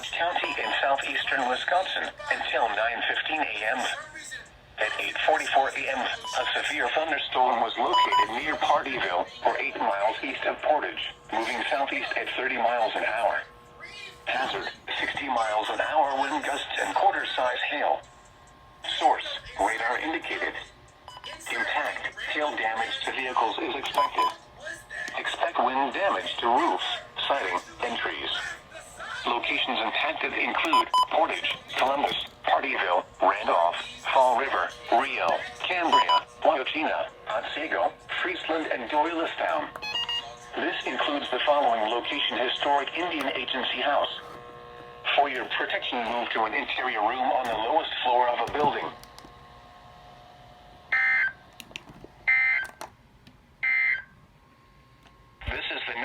Dodge County in southeastern Wisconsin until 9:15 a.m. At 8:44 a.m., a severe thunderstorm was located near Partyville, or 8 miles east of Portage, moving southeast at 30 miles an hour. Hazard, 60 miles an hour wind gusts and quarter-size hail. Source, radar indicated. Impact, hail damage to vehicles is expected. Expect wind damage to roofs, siding, and trees. Locations impacted include Portage, Columbus, Partyville, Randolph, Fall River, Rio, Cambria, Waukeena, Otsego, Friesland, and Doylestown. This includes the following location: Historic Indian Agency House. For your protection, move to an interior room on the lowest floor of a building.